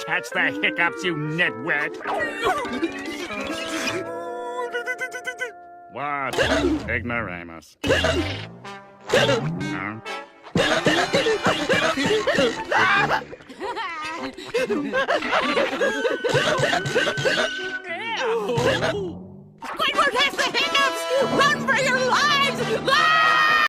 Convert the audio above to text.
catch the hiccups, you nitwit. What? Ignoramus. Huh? Squidward has the hiccups! Run